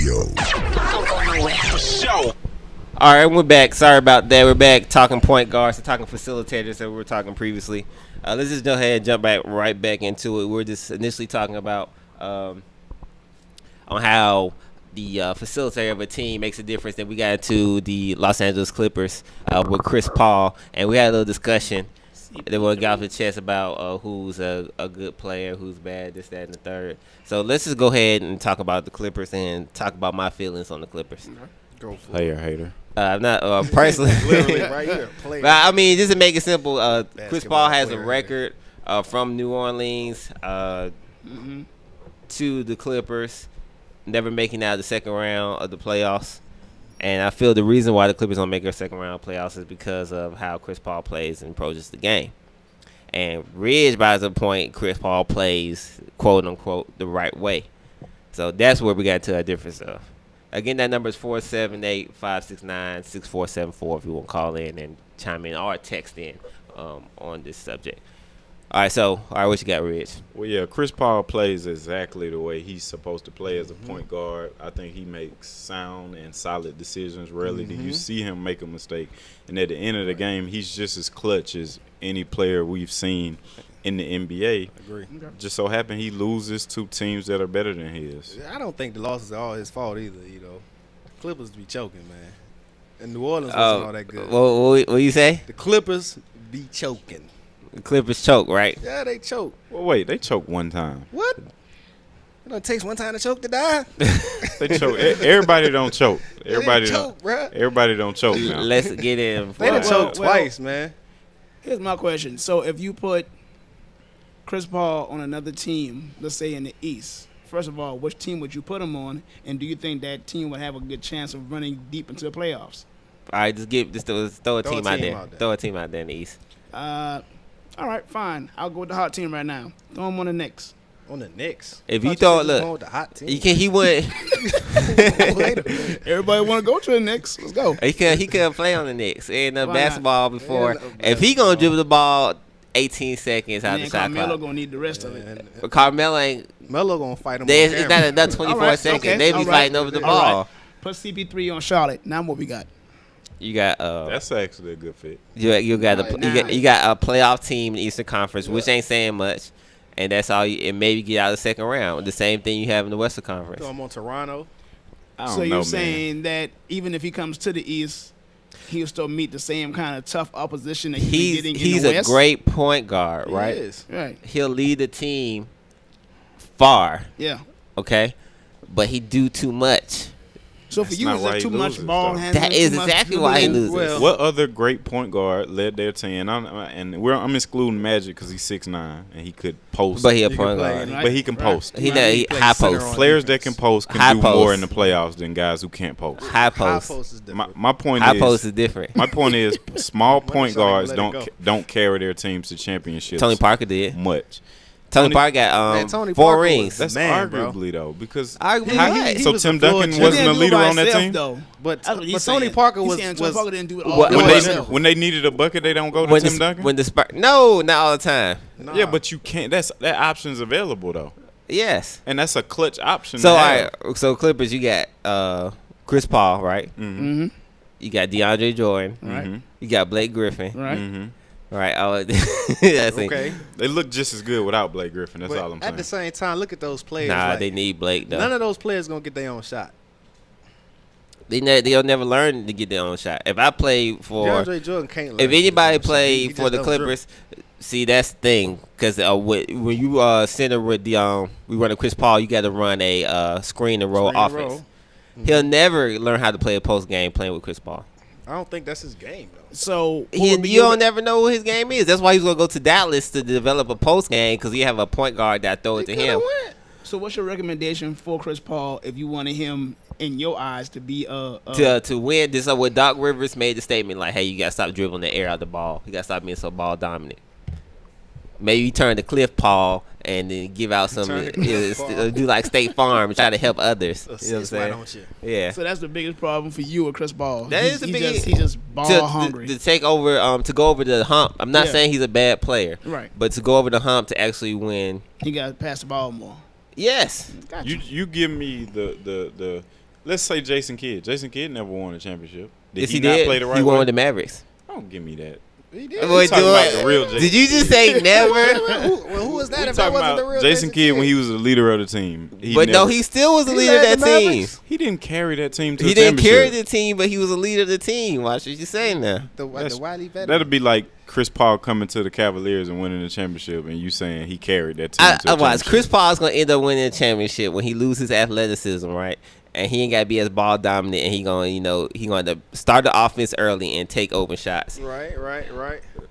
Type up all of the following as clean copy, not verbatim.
Radio. Don't go nowhere. For sure. All right, we're back. Sorry about that. We're back talking point guards and talking facilitators that we were talking previously. Let's just go ahead and jump right back into it. We were just initially talking about on how the facilitator of a team makes a difference. Then we got into the Los Angeles Clippers with Chris Paul, and we had a little discussion. Then we got off the chest about who's a good player, who's bad, this, that, and the third. So let's just go ahead and talk about the Clippers and talk about my feelings on the Clippers. Go for Player hater. I'm not personally. Literally right here. Player. But I mean, just to make it simple, Chris Paul has a player record from New Orleans to the Clippers, never making out the second round of the playoffs. And I feel the reason why the Clippers don't make their second round playoffs is because of how Chris Paul plays and approaches the game. And Ridge, by the point, Chris Paul plays, quote unquote, the right way. So that's where we got to a difference of. Again, that number is 478-569-6474 if you want to call in and chime in or text in on this subject. All right, what you got, Rich? Well, yeah, Chris Paul plays exactly the way he's supposed to play as a point guard. I think he makes sound and solid decisions. Rarely do you see him make a mistake. And at the end of the game, he's just as clutch as any player we've seen in the NBA. Agree. Just so happen he loses to teams that are better than his. I don't think the losses are all his fault either. Clippers be choking, man, and New Orleans wasn't all that good. What you say? The Clippers be choking. The Clippers choke, right? Yeah, they choke. Well, wait, they choked one time. What? It takes one time to choke to die. They choke. Everybody don't choke. Everybody choke, don't. Everybody don't choke now. Let's get in. They done choked twice, man. Here's my question. So if you put Chris Paul on another team, let's say in the East, first of all, which team would you put him on, and do you think that team would have a good chance of running deep into the playoffs? All right, just throw a team out there. Throw a team out there in the East. All right, fine. I'll go with the hot team right now. Throw him on the Knicks. On the Knicks. If you throw, look, the hot team. you can. He would. Everybody want to go to the Knicks. Let's go. He couldn't play on the Knicks in Why basketball before. Yeah, if he gonna dribble the ball 18 seconds out And the then shot Carmelo clock, gonna need the rest of it. but Carmelo ain't. Melo gonna fight him. It's on not camera. another 24 All right, seconds. okay, They be all right. fighting over the All ball. right. Put CP3 on Charlotte. Now what we got? You got That's actually a good fit. you got All right, you got a playoff team in the Eastern Conference, which ain't saying much, and that's all. And maybe get out of the second round. The same thing you have in the Western Conference. Throw him on Toronto. I don't So know, you're man. saying that even if he comes to the East, he'll still meet the same kind of tough opposition that he's getting in He's the a West? great point guard, right? He is. Right. He'll lead the team far, Yeah. okay, but he do too much. So for That's you, not is why that he too much loses, ball though. handling? That is too much exactly why he dribbling? loses. Well, What other great point guard led their team? I'm excluding Magic because he's 6'9" and he could post. But he a He point can play guard. in- But he can post. He He plays high center post. on Players that can post can High do post. more in the playoffs than guys who can't post. High High post. post is different. My point High is post is different. my point is small point Shawty guards let it go. don't carry their teams to championships. Tony Parker did. much. Tony Parker got Man, Tony 4 Parker was rings. That's Man, bro. arguably though because Arguably how- right. so was Tim a floor Duncan champion. wasn't a He didn't do it leader by on that himself, team. though. But That's what he's Tony saying. Parker He's was saying Tony Parker didn't do it all What- by When himself. they needed a bucket, they don't go to when Tim the, Duncan. when the Spurs, no, not all the time. nah. Yeah, but you can't. That option's available though, Yes. and that's a clutch option. So to all have. right, so Clippers, you got Chris Paul, right? Mm-hmm. You got DeAndre Jordan. Right. Mhm. You got Blake Griffin. Right. Mhm. Right. That's Okay. They look just as good without Blake Griffin. That's But all I'm at the saying. same time, look at those players. Nah, like, they need Blake though. none of those players gonna get their own shot. They'll never learn to get their own shot. If I play for, DeAndre Jordan can't. learn if to get anybody his own shot. play He for just the don't dribble. Clippers, see that's the thing. Because when you center with the we run a Chris Paul, you got to run a screen and roll Screen and offense. roll. He'll never learn how to play a post game playing with Chris Paul. I don't think that's his game though. So You don't never know what his game is. That's why he's gonna go to Dallas to develop a post game because you have a point guard that throw it to him. So what's your recommendation for Chris Paul if you wanted him, in your eyes, to be To win this, what Doc Rivers made the statement like, "Hey, you gotta stop dribbling the air out the ball. You gotta stop being so ball dominant." Maybe you turn to Cliff Paul and then give out some, Turn to Cliff Paul. do like State Farm and try to help others. You know what I'm Assist, why saying? don't you? Yeah. So that's the biggest problem for you with Chris Paul. That is the He biggest- He's just ball hungry. To take over, to go over the hump. I'm not Yeah. saying he's a bad player, Right. but to go over the hump to actually win. He got to pass the ball more. Yes. Gotcha. You give me the let's say Jason Kidd. Jason Kidd never won a championship. Yes, he not did. play the right He won way? with the Mavericks. Don't give me that. He did. Boy, talking about the real Jason did you just say never? Who was that? We If that talking wasn't the about real Jason Kidd when he was the leader of the team. But no, he still was the leader of led that the team. Mavericks. He didn't carry that team to He a didn't championship. carry the team, but he was a leader of the team. Watch what you saying now. the Wiley veteran. That'd be like Chris Paul coming to the Cavaliers and winning the championship, and you saying he carried that team to a I watch. championship. Chris Paul's gonna end up winning a championship when he loses athleticism, right? And he ain't gotta be as ball dominant, and he gonna start the offense early and take open shots. Right.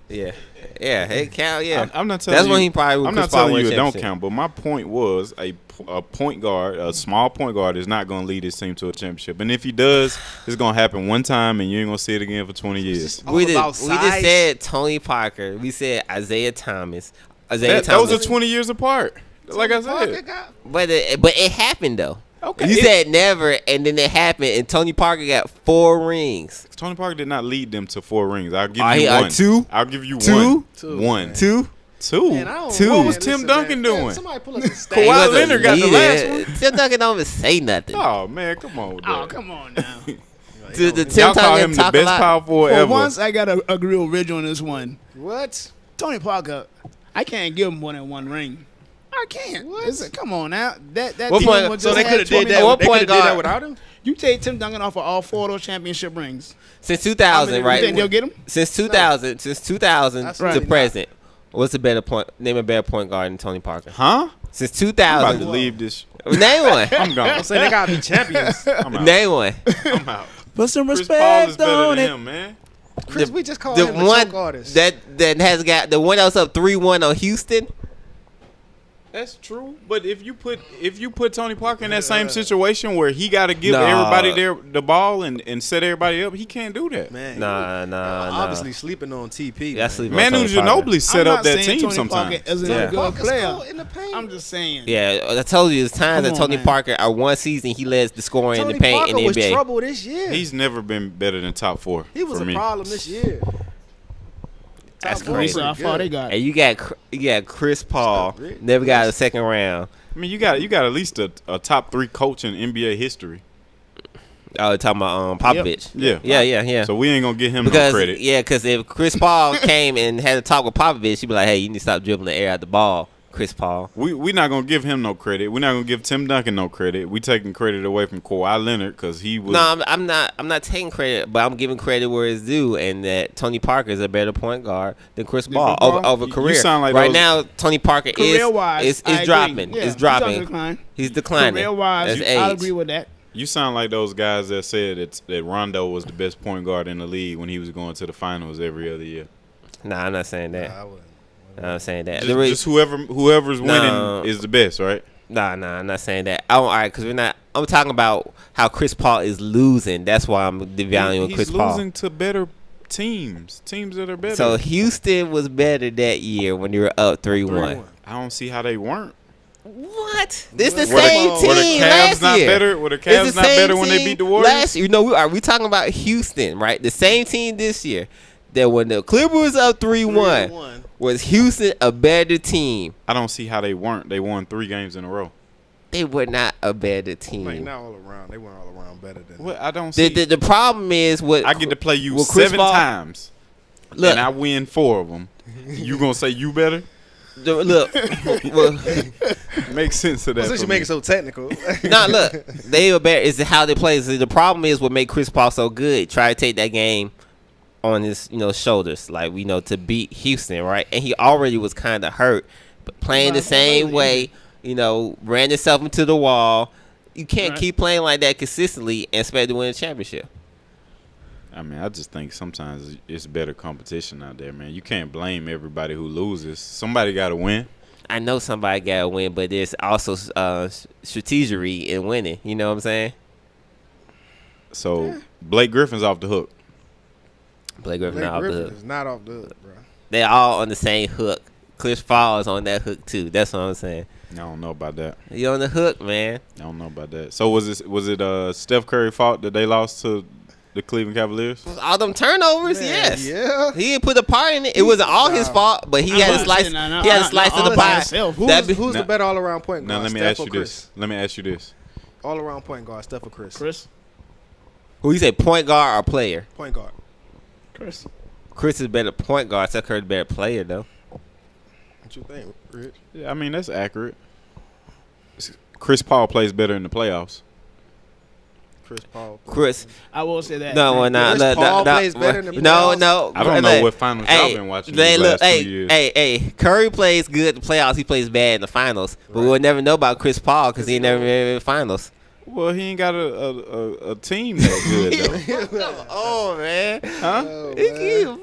Yeah. It count. Yeah, I'm not telling that's you. when he probably. I'm Chris not Paul telling win you a it don't championship. count, but my point was a point guard, a small point guard, is not going to lead his team to a championship. And if he does, it's going to happen one time, and you ain't going to see it again for 20 years. all We just about size. said Tony Parker. We said Isaiah Thomas. Those are 20 years apart. Like I said. But it happened though. Okay. You said never, and then it happened, and Tony Parker got 4 rings. Tony Parker did not lead them to 4 rings. I'll give Oh, you he- one. 2? I'll give you Two? one. Two, Two. Man, I don't Two. know, What was man. Tim Listen, Duncan man. doing? Somebody pull us a stat. He Kawhi wasn't Leonard got the leading. last one. Tim Duncan don't even say nothing. Oh, man, come on. Oh, dog. come on now. The Tim Y'all call Duncan him the talk a best lot. power forward For ever. once, I got to agree with Ridge on this one. What? Tony Parker, I can't give him more than 1 ring. I can't. Come on now. That What team point- was So just they had could have 20 did that. What They point could have did guard- that without him. You take Tim Duncan off of all 4 of those championship rings. Since 2000, I mean, You right? think they'll get him? Since 2000 That's to right. present, what's a better point? Name a better point guard than Tony Parker. Huh? Since I'm about to 2000, leave this. name one. I'm gone. I'm saying they gotta be champions. I'm out. Name one. I'm out. Put some Chris respect Paul is better on than it. him, man. Chris, The- we just called The him the one choke artist. that has got the one that was up 3-1 on Houston. That's true. But if you put Tony Parker in that same situation where he got to give Nah. everybody the ball and set everybody up, he can't do that. Man, Nah. obviously sleeping on TP. Yeah, sleep on Manu Tony Parker. Ginobili set I'm up not that saying team Tony sometimes. Parker isn't Yeah. a good player. in the paint. I'm just saying. Yeah, I told you it's times Come that on, Tony man. Parker, one season, he led the scoring in Tony the paint Parker in the was NBA. trouble this year. He's never been better than top 4. He was for a me. problem this year. That's Top four crazy. So how pretty far good. they got? And you got Chris Paul, Stop it. never got a second round. I mean, you got at least a top 3 coach in NBA history. Oh, talking about Popovich. Yeah. Yeah. So we ain't gonna give him Because no credit. because if Chris Paul came and had a talk with Popovich, he'd be like, "Hey, you need to stop dribbling the air out the ball, Chris Paul." We not gonna give him no credit. We're not gonna give Tim Duncan no credit. We taking credit away from Kawhi Leonard because he was. No, I'm not taking credit, but I'm giving credit where it's due, and that Tony Parker is a better point guard than Chris Paul Paul? over You career. sound like right those- now, Tony Parker Career-wise, is I agree. dropping. Yeah, Is he's on dropping. decline. He's declining. Career-wise, That's I age. agree with that. You sound like those guys that said that Rondo was the best point guard in the league when he was going to the finals every other year. Nah, I'm not saying that. I wouldn't. I'm not saying that. Just whoever's winning No. is the best, right? Nah, I'm not saying that. All right, because we're not. I'm talking about how Chris Paul is losing. That's why I'm devaluing Chris He's Paul. losing to better teams that are better. So Houston was better that year when they were up 3-1. I don't see how they weren't. What? This the Were the- same were the team Cavs last not year. better? Were the It's Cavs not same better when they team beat the Warriors? last year? We talking about Houston, right? The same team this year. That when the Clippers was up 3-1, 3-1. was Houston a better team? I don't see how they weren't. They won 3 games in a row. They were not a better team. Like not all around. They weren't all around better than. What I don't see. The problem is what I get to play you with Chris 7 Paul- times, Look, and I win 4 of them. You gonna say you better? look. Well, Makes sense of that. Since for you make me. it so technical. no, look, they were better. Is how they play. So the problem is what made Chris Paul so good. Try to take that game on his, shoulders, like to beat Houston, right? And he already was kind of hurt, but playing the same way, ran himself into the wall. You can't Right. keep playing like that consistently and expect to win a championship. I mean, I just think sometimes it's better competition out there, man. You can't blame everybody who loses. Somebody got to win. I know somebody got to win, but there's also strategery in winning. You know what I'm saying? So Blake Griffin's off the hook. Blake Griffin Blake not off the Griffin hook. is not off the hook, bro. They're all on the same hook. Chris Paul is on that hook too. That's what I'm saying. I don't know about that. You on the hook, man. I don't know about that. So was it Steph Curry fault that they lost to the Cleveland Cavaliers? All them turnovers, Man, yes. yeah. He didn't put a part in it. It wasn't all his fault, but he had a slice. He had a slice of the pie. Who's That be- the better all around point Now guard? let me Steph ask or you Chris? this. Let me ask you this. All around point guard, Steph or Chris? Chris. Who you say, point guard or player? Point guard. Chris. Chris is better point guard. Steph Curry's better player though. What you think, Rich? Yeah, I mean, that's accurate. Chris Paul plays better in the playoffs. Chris Paul. Chris. I will say that. No, man. no, Chris Paul plays better in the no, playoffs? no. I don't know what finals y'all been watching the last 2 years. Hey, Curry plays good in the playoffs. He plays bad in the finals. But we'll never know about Chris Paul because he ain't never been in the finals. Well, he ain't got a team that good, though. Oh, man. Huh? Oh,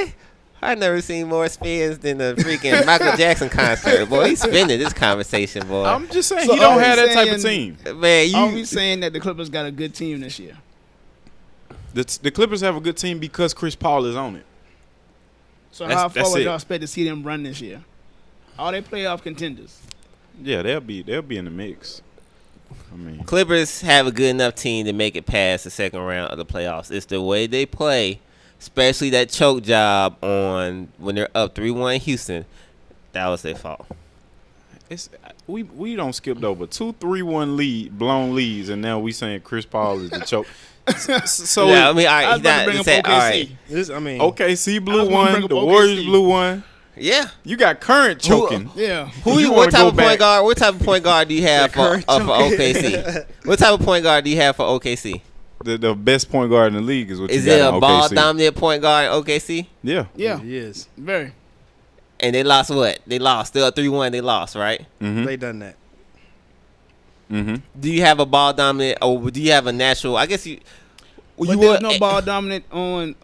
Boy. I never seen more spins than the freaking Michael Jackson concert. Boy, he's spinning this conversation, boy. I'm just saying So he don't are have we that type of saying- team. Man, Are we saying that the Clippers got a good team this year? The Clippers have a good team because Chris Paul is on it. So That's- how far that's would it. y'all expect to see them run this year? Are they playoff contenders? Yeah, they'll be in the mix. I mean, Clippers have a good enough team to make it past the second round of the playoffs. It's the way they play, especially that choke job on when they're up 3-1 Houston. That was their fault. it's we don't skip over 2-3-1 lead blown leads, and now we saying Chris Paul is the choke. So Yeah, I mean, all I right, was about to bring up all OKC. right. This, I mean, OKC I blew was gonna bring one, up the OKC. Warriors blew one. Yeah. You got current choking. Yeah. Who you? wanna What type go of point back- guard? What type of point guard do you have for OKC? What type of point guard do you have for OKC? The best point guard in the league is what Is you got it in a ball OKC. dominant point guard in OKC? Yeah. Yeah. He is. Very. And they lost what? They lost. Still 3-1. They lost, right? Mm-hmm. They done that. Mm-hmm. Do you have a ball dominant, or do you have a natural? I guess you. But You there's would no ball dominant on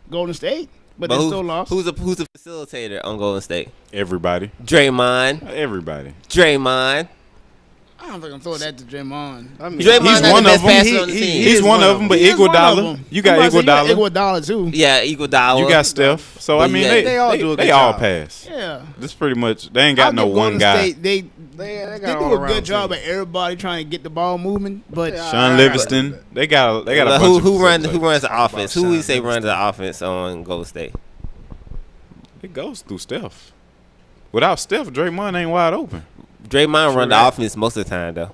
Golden State, but they still lost. Who's the facilitator on Golden State? Everybody. Draymond. Everybody. Draymond. I don't think I'm throwing that to Draymond. I mean, Draymond He's not one the of best them. passer on the team. He's one of them, but He is one of Iguodala. them. You got I'm about to say, Iguodala. Iguodala too. Yeah, Iguodala. You got Steph. So, I But mean, yeah, they all do a good they all job. pass. Yeah. This pretty much, they ain't got no one guy. State, they They do got a good job at everybody trying to get the ball moving, but Yeah. Sean Livingston. They got a bunch of who runs facilitators. the offense? Who Sean we say runs Livingston. the offense on Golden State? It goes through Steph. Without Steph, Draymond ain't wide open. Draymond run the that. offense most of the time though.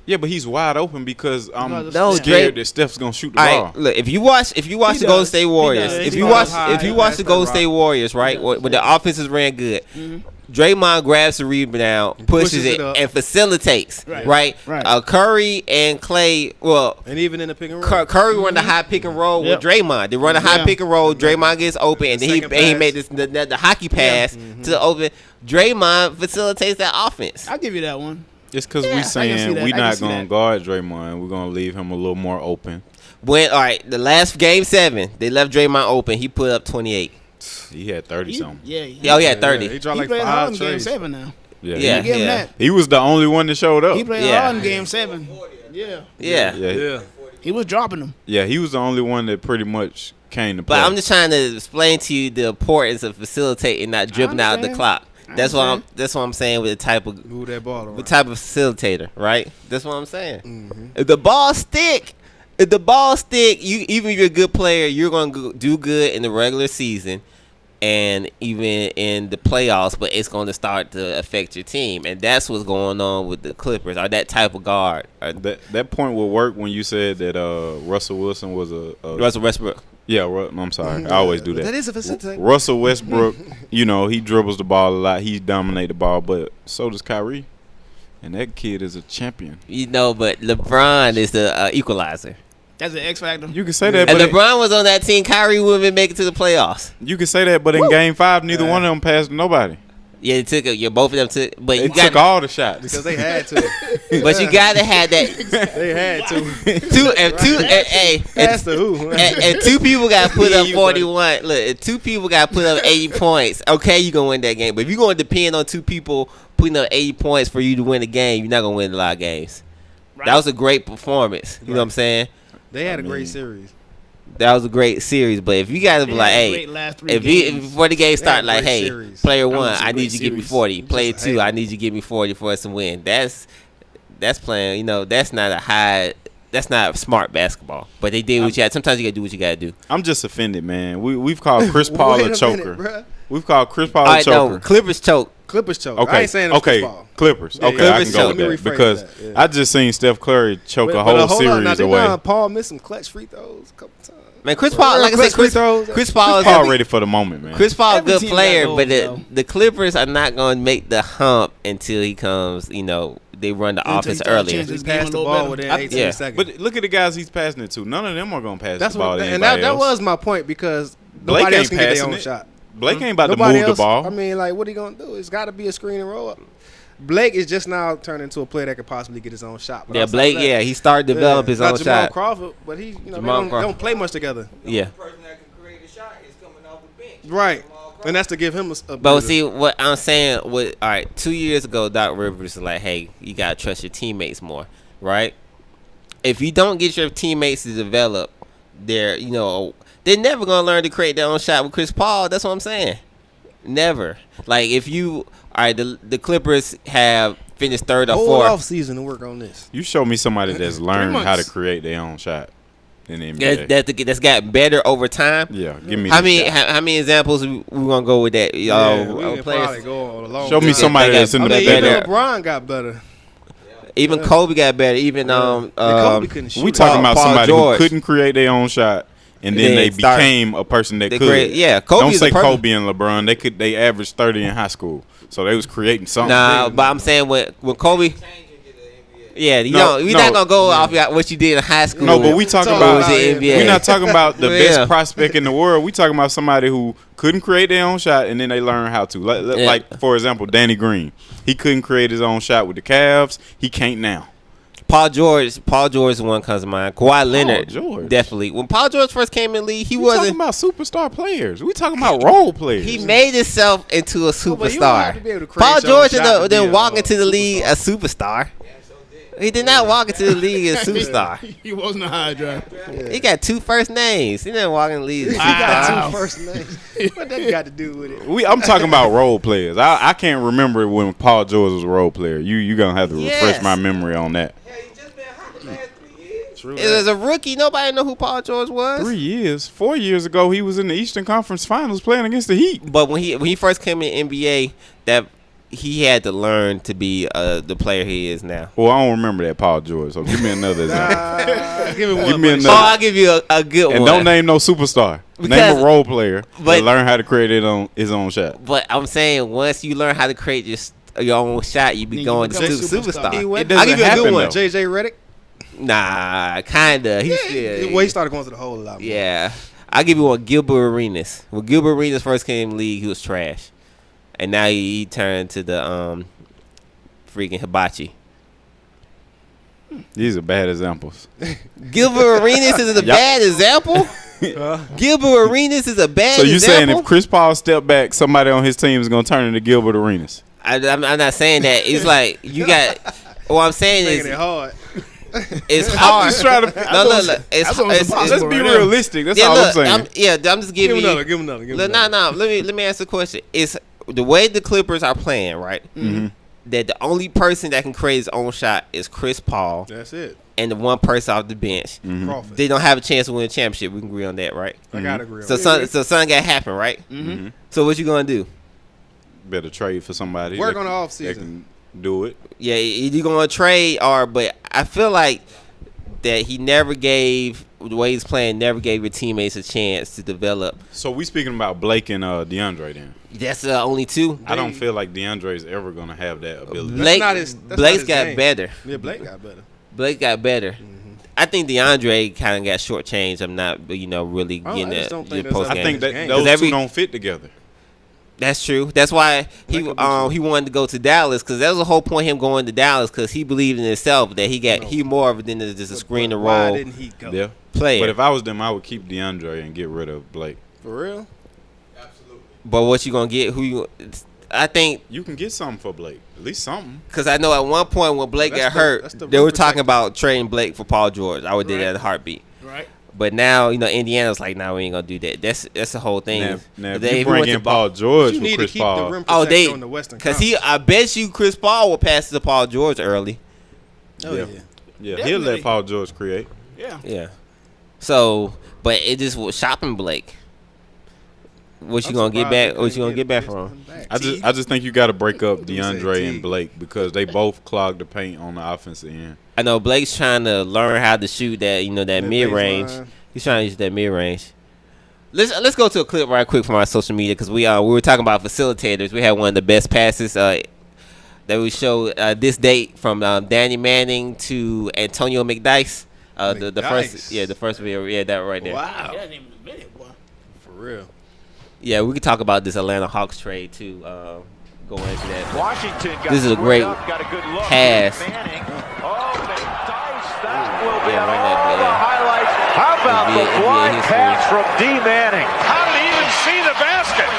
Yeah, but he's wide open because I'm Because No, scared Dray- that Steph's gonna shoot the All ball. right, look. If you watch the Golden does. State He Warriors, does. if He you goes watch high. if you watch the That's Golden the State rock. Warriors, right, when the offenses ran good, Draymond grabs the rebound, pushes it, it up. and facilitates. Right. Right. Right. Curry and Clay. Well, And even in the pick and roll. Curry run the high pick and roll Yep. with Draymond. They run a high Yeah. pick and roll. Draymond gets open, and then he Second and he pass. made this the hockey pass to the open. Draymond facilitates that offense. I'll give you that one. It's because Yeah, I we can see saying that. we I can not see gonna that. guard Draymond. We're gonna leave him a little more open. When all right, the last game 7, they left Draymond open. He put up 28. He had 30 something. Yeah. Oh yeah, 30. He dropped He like played hard 5 in Game trades. 7 now. Yeah, Yeah. Give him that. He was the only one that showed up. He played Yeah. hard in Game 7. Yeah. Yeah. Yeah, Yeah. He was dropping them. yeah, he was the only one that pretty much came to play. But I'm just trying to explain to you the importance of facilitating, not dribbling out the understand. clock. I That's what understand. that's what I'm saying with the type of Move that ball around. the type of facilitator, right? That's what I'm saying. Mm-hmm. If the ball stick, you even if you're a good player, you're gonna do good in the regular season and even in the playoffs. But it's going to start to affect your team, and that's what's going on with the Clippers. Are that type of guard? that point would work when you said that Russell Wilson was a Russell Westbrook. Yeah, I'm sorry. I always do that. That is a facilitator. Russell Westbrook, he dribbles the ball a lot. He dominates the ball, but so does Kyrie. And that kid is a champion. But LeBron is the equalizer. That's an X factor. You can say that, And but LeBron was on that team. Kyrie wouldn't even make it to the playoffs. you can say that, but in Game 5, neither one of them passed nobody. Yeah, it took. Both of them took. But They you took got. all the shots. Because they had to. But you got to have that. They had to. If That's the who. and 2 people got to put up You, buddy. 41. Look, if 2 people got to put up 80 points, okay, you gonna win that game. But if you gonna depend on 2 people putting up 80 points for you to win the game, you're not gonna win a lot of games. Right. That was a great performance. You know what I'm saying? They had a I mean, great series. That was a great series. But if you got to be They like, had a hey, great last 3 if games. before the game start, had like, great hey, series. player That 1, was a I great need you to give me series. 40. Player Just 2, hate I it. need you to give me 40 for us to win. That's playing. That's not a high. That's not smart basketball. But they did what you had. Sometimes you gotta do what you gotta do. I'm just offended, man. We've called Chris Paul Wait a a choker. minute, bruh. We've called Chris Paul All a right, choker. no, Clippers choke. Clippers choke. Okay. I ain't saying it's Chris Paul. Clippers. Yeah, Okay, yeah. I can go with Let me that rephrase because that, yeah. I just seen Steph Curry choke a But whole hold on, now, series away. Paul missed some clutch free throws a couple times. Man, Chris Paul, like I said, Chris Paul is Paul ready for the moment, man. Chris Paul, Every good team player, got but goals, the Clippers are not going to make the hump until he comes. You know, they run the Until offense he starts earlier. changing his He game passed a the little ball better. within 18 Yeah. seconds. But look at the guys he's passing it to. None of them are gonna pass That's the ball what, to and anybody that else. was my point because Blake nobody else ain't can get their passing own it. shot. Blake ain't about Nobody to move else, the ball. I mean, like, what are you gonna do? It's got to be a screen and roll up. Blake is just now turning into a player that could possibly get his own shot. But Yeah, outside Blake. of that, Yeah, he started to develop his not own Jamal shot. Crawford, but he, they Jamal Crawford. don't play much together. Yeah. person that can create a shot is coming off the bench. Right, Jamal Crawford. and that's to give him a But see what I'm saying. All right, 2 years ago, Doc Rivers was like, "Hey, you gotta trust your teammates more, right? If you don't get your teammates to develop, they're never gonna learn to create their own shot with Chris Paul. That's what I'm saying. Never. Like if you, all right, the Clippers have finished third or whole fourth. off season to work on this. You show me somebody that's learned how to months. create their own shot in the NBA. That's got better over time. Yeah, give me How this many guy. how many examples we gonna go with that? We can Players. probably go on a long Show me time. somebody that's in I the mean, better. even LeBron got better. Even Kobe got better. Even Kobe couldn't shoot. We talking about Paul somebody George. who couldn't create their own shot, and then Then they start- became a person that they could. create- yeah, Kobe Don't is say a person- Kobe and LeBron. They averaged 30 in high school, so they was creating something. Nah, but I'm saying when Kobe. Yeah, we're not gonna go off what you did in high school. No, but we talking Talk about about the NBA. we're not talking about the Yeah. best prospect in the world. We talking about somebody who couldn't create their own shot and then they learned how to. Like for example, Danny Green. He couldn't create his own shot with the Cavs. He can't now. Paul George is the one comes to mind. Kawhi Leonard, George. definitely. When Paul George first came in the league, he We talking wasn't. about superstar players. We talking about role players. He made himself into a but you don't have to be able superstar. to create Paul your own George shot to be didn't a walk into the league superstar. a superstar. He did not walk into the league as a superstar. He wasn't a high drive. He got two first names. He didn't walk in the league as a He got superstar. two first names. What that got to do with it? I'm talking about role players. I can't remember when Paul George was a role player. You gonna have to refresh Yes. my memory on that. Hell, he just been hot the last 3 years. True. As a rookie, nobody knew who Paul George was. 3 years, 4 years ago, he was in the Eastern Conference Finals playing against the Heat. But when he first came in the NBA, that he had to learn to be the player he is now. Well, I don't remember that Paul George. So give me another example. Give me one. Give me buddy. another. I'll give you a good And one. don't name no superstar. Because- Name a role player but- that learn how to create his own shot. But I'm saying once you learn how to create your own shot, you be Then you going become to a superstar. He went- It doesn't I'll give you a happen good one. though. JJ Redick. Nah, kinda. He's Well, he started going to the hole a lot more. yeah. I'll give you one. Gilbert Arenas. When Gilbert Arenas first came in the league, he was trash, and now he turned to the freaking hibachi. These are bad examples. Gilbert Arenas is a bad example. Gilbert Arenas is a bad So you saying example. if Chris Paul step back, somebody on his team is gonna turn into Gilbert Arenas? I'm not saying that. It's like you got. What I'm saying Making is it hard. it's hard. I'm just trying to. No, look. It's that's almost impossible. Let's be right now. realistic. That's yeah, all look, I'm saying. I'm just Give giving him you. another. Give him another. Give him Look, another. no. Let me ask the question. It's the way the Clippers are playing, right? Mm-hmm. That the only person that can create his own shot is Chris Paul That's it. and the one person off the bench. Mm-hmm. Crawford. They don't have a chance to win a championship. We can agree on that, right? I gotta agree. So on that. something got to happen, right? Mm-hmm. So what you gonna do? Better trade for somebody. Work that on the can- offseason. that can do it. Yeah, you gonna trade but I feel like that he never gave the way he's playing. Never gave your teammates a chance to develop. So we speaking about Blake and DeAndre then. That's only two. I don't feel like DeAndre is ever gonna have that ability. Blake, not his- that's not Blake's his got game. better. Yeah, Blake got better. Blake got better. I think DeAndre kind of got shortchanged. I'm not, really I getting just the don't think post that's I game. think that game. those Because two don't fit together. That's true. That's why That could be true. he wanted to go to Dallas because that was the whole point of him going to Dallas because he believed in himself that he more of it than just a screen and Why roll didn't he go? Yeah. player. But if I was them, I would keep DeAndre and get rid of Blake. For real? But what you gonna get? I think You can get something for Blake. At least something. because I know at one point when Blake That's got the- hurt, that's the they were rim talking protector. about trading Blake for Paul George. I would do Right. that in a heartbeat. Right. But now Indiana's like, nah, we ain't gonna do that. That's the whole thing. Now if They- you he went bring to in Paul George You with need to Chris keep Paul, the rim Oh, protector on the Western because Conference. I bet you Chris Paul will pass it to Paul George early. Oh, yeah. yeah, he'll Definitely. let Paul George create. Yeah. Yeah. So, but it just was shopping Blake. What you gonna get back? What you gonna get back from him? I just think you got to break up You said DeAndre T. and Blake because they both clog the paint on the offensive end. I know Blake's trying to learn how to shoot that, that mid range. baseline. He's trying to use that mid range. Let's go to a clip right quick from our social media because we were talking about facilitators. We had one of the best passes that we showed this date from Danny Manning to Antonio McDyess. The first video, that right there. Wow. That ain't even a minute, boy. For real. Yeah, we could talk about this Atlanta Hawks trade too. Go into that. Washington got This is a great got a good look. pass. Manning. Oh, McDyess, that will be Yeah, on run that, all the yeah. highlights. How about NBA the blind history. pass from D. Manning? How did he even see the basket?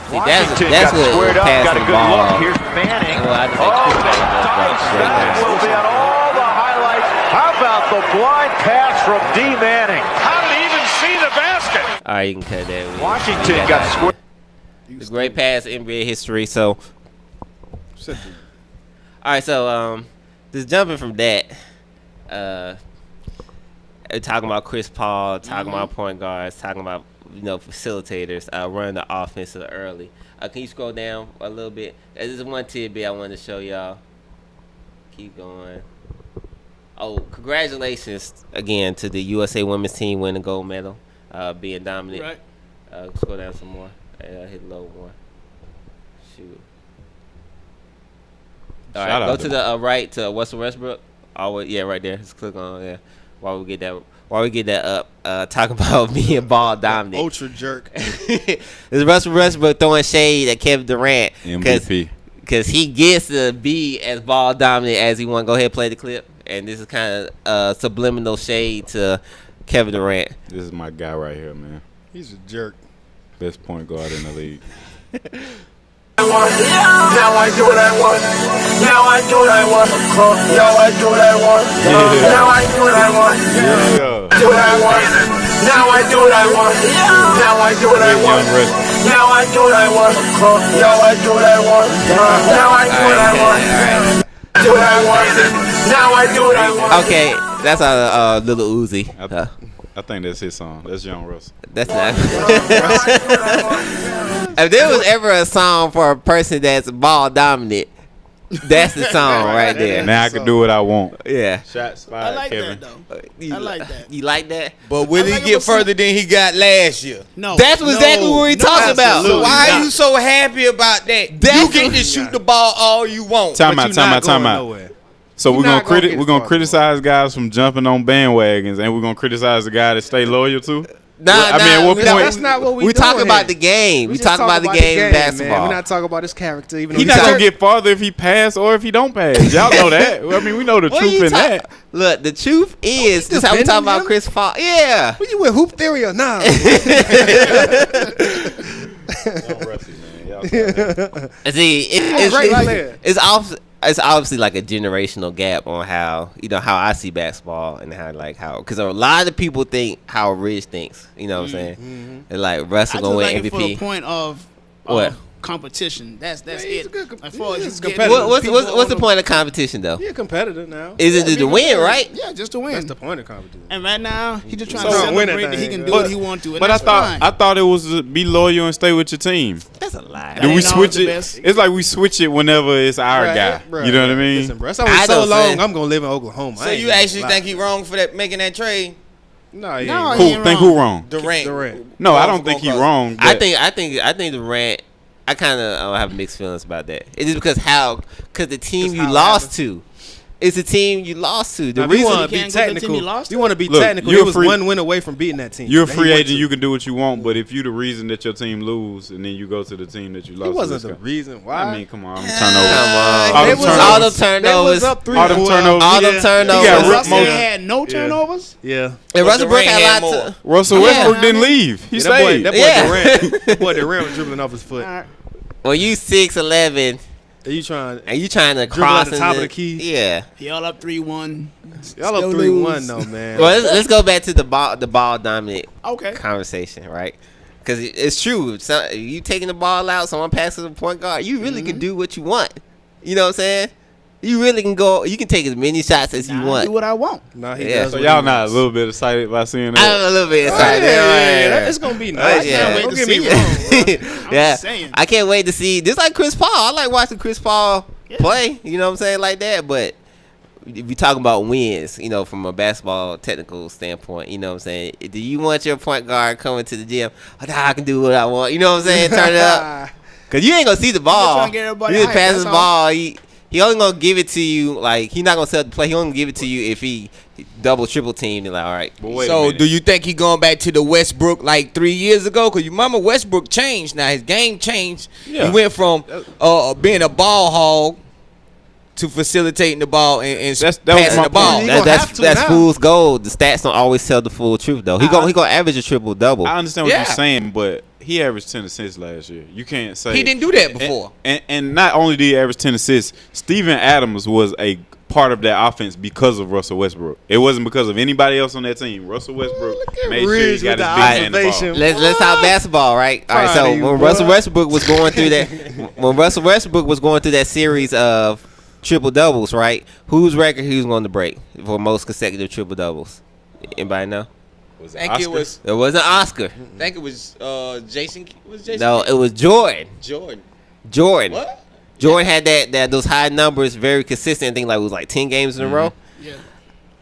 See, Washington that's got what squared up, pass got a the good ball. look. Here's Manning. Well, I just Oh, think Chris Paul does McDyess, great that things. will be on all the highlights. How about the blind pass from D. Manning? How did he even see the basket? All right, you can cut that. Washington We got that. squared. The great pass in NBA history. So, all right. So, just jumping from that, talking about Chris Paul, talking about point guards, talking about facilitators, running the offense early. Can you scroll down a little bit? This is one tidbit I wanted to show y'all. Keep going. Oh, congratulations again to the USA women's team winning the gold medal, being dominant. Right. Scroll down some more. Hit low more. Shoot. All Shout right, out go to to the right to Russell Westbrook. Right there. Just click on there. While we get that up, talking about being ball dominant. Ultra jerk. Is Russell Westbrook throwing shade at Kevin Durant? MVP. Because he gets to be as ball dominant as he want. Go ahead, play the clip. And this is kind of subliminal shade to Kevin Durant. This is my guy right here, man. He's a jerk. Best point guard in the league. Now I do what I want. Now I do what I want. Now I do what I want. Now I do what I want. Yeah. Do what I want. Now I do what I want. Now I do what I want. Now I do what I want. Now I do what I want. Now I do what I want. Do what I want. Now I do what I want. Okay, that's a little Uzi. I think that's his song. That's John Russell. That's not. If there was ever a song for a person that's ball dominant, that's the song right there. Now I can do what I want. Yeah. Shots I fired, like Kevin. that though. I like that. You like that? But will I he like get him further than he got last year? No. That's exactly what we talking about. So why Absolutely are you so happy about that? That's You get what- to shoot the ball all you want. Time But out, you time not out, time going out. nowhere. So we're not gonna gonna get we're gonna far. criticize guys from jumping on bandwagons, and we're gonna criticize the guy that stay loyal to. Nah, I mean, at what point? That's not what we talking about the game. We just talking about the game in basketball. Man. We're not talking about his character. Even though He's not gonna get farther if he pass or if he don't pass. Y'all know that. I mean, we know the What truth you in talk- that. Look, the truth is, this how we defending talking about him? Chris Paul. Yeah. What you with Hoop Theory or nah? See, great player. it's obviously like a generational gap on how I see basketball and how because a lot of people think how Rich thinks. You know what I'm saying? They're like I Russell just gonna like win it for the MVP. point of What? competition. That's Yeah, he's it. a good As far as he's you get competitive. What's the point of competition though? He a competitor now. Is it to win, right? Yeah, just to win. That's the point of competition. And right now, he just trying So- to Don't win celebrate that he anything, can do but- what he want to. And But I that's fine. thought it was to be loyal and stay with your team. That's a lie. That Do we ain't switch always the it? best. It's like we switch it whenever it's our guy. Bruh, You know what I mean? Listen, bro, it's only I so don't long. say- I'm gonna live in Oklahoma. So you actually think he wrong for that making that trade? No, he No, ain't he Who ain't think wrong. who wrong? Durant. Durant. No, I Wrong don't for think he both of wrong. I but- think Durant. I kind of have mixed feelings about that. It is because the team Just you how it lost happened. to, it's the team you lost to. The Now, if you reason want to he be can't go to the team he technical, lost you to? want to be Look, technical. you're He was free- one win away from beating that team. You're a that he free went agent. to. You can do what you want, but if you the reason that your team lose and then you go to the team that you lost, He to, wasn't that's the kind- reason why. I mean, come on, I'm Come turnovers. on. All They them was turnovers. All them They was turnovers. up 3-4. All them turnovers. All them Yeah. turnovers. He got And ripped Russell most. had no turnovers. Yeah. And Russell Durant Westbrook had had a lot more. to. Russell Yeah. Westbrook didn't leave. He Yeah, that boy stayed. Yeah. Durant. That boy Durant was dribbling off his foot. All right. When you 6'11" Are you trying? and you trying to Dribble cross at the top of the key. Yeah. He all up 3-1. Y'all up Still 3-1 lose. though, man. Well, let's go back to the ball dominant Okay. conversation, right? Because it's true. So, you taking the ball out, someone passes a point guard, you really can do what you want. You know what I'm saying? You really can go. You can take as many shots as you want. Do what I want. Nah, he Yeah. does So what y'all he not a wants. little bit excited by seeing that? I'm a little bit excited. Yeah, it's gonna be nice. Yeah. Don't Wait to get me see wrong, it. bro. Yeah, saying. I can't wait to see. Just like Chris Paul, I like watching Chris Paul play. You know what I'm saying, like that. But if you talking about wins, you know, from a basketball technical standpoint, you know what I'm saying. Do you want your point guard coming to the gym? Oh, nah, I can do what I want. You know what I'm saying? Turn it up, cause you ain't gonna see the ball. trying to get everybody You just hyped, pass that's the all. ball. He only gonna give it to you. Like he not gonna sell the play. He only give it to you if he double triple team. You're like, all right. But wait a So minute. do you think he going back to the Westbrook like 3 years ago? Cause you remember Westbrook changed. Now his game changed. Yeah. He went from being a ball hog to facilitating the ball and that was passing my the ball. point. You gonna have to That's now. fool's gold. The stats don't always tell the full truth though. He gonna average a triple double. I understand what Yeah. you're saying, but he averaged 10 assists last year. You can't say He didn't do that before. And not only did he average 10 assists, Steven Adams was a part of that offense because of Russell Westbrook. It wasn't because of anybody else on that team. Russell Westbrook made sure he Ridge got with his the big man the ball. observation. Let's talk basketball, right? All right. Proud So of you, when boy. Russell Westbrook was going through that, when Russell Westbrook was going through that series of triple doubles, right? Whose record he was going to break for most consecutive triple doubles? Anybody know? Was I think it Oscar? was. It wasn't Oscar. I think it was Jason. Was Jason? No, it was Jordan. Jordan. Jordan. What? Jordan had that those high numbers, very consistent. I think like it was like 10 games in a row. Yeah.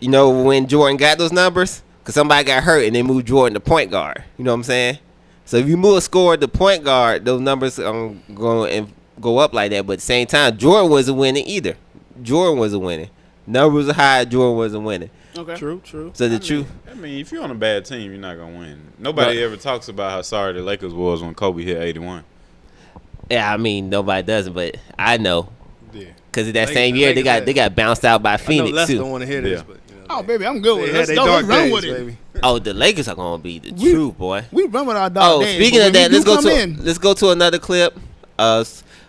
You know when Jordan got those numbers? Because somebody got hurt and they moved Jordan to point guard. You know what I'm saying? So if you move a scorer to point guard, those numbers are going to go up like that. But at the same time, Jordan wasn't winning either. Jordan wasn't winning. Numbers are high. Jordan wasn't winning. Okay. True. So the truth. I mean, if you're on a bad team, you're not going to win. Nobody ever talks about how sorry the Lakers was when Kobe hit 81. Yeah, I mean nobody doesn't, but I know Yeah. because that Lakers- same the year Lakers they got bounced out by I know Phoenix Lester too. don't want to hear this, Yeah. but you know, Oh, baby, I'm good with they it. had Let's their go. dark Let's run days, with it. baby. Oh, the Lakers are gonna be the truth, boy. We run with our dog. Oh, speaking of that, let's go to another clip.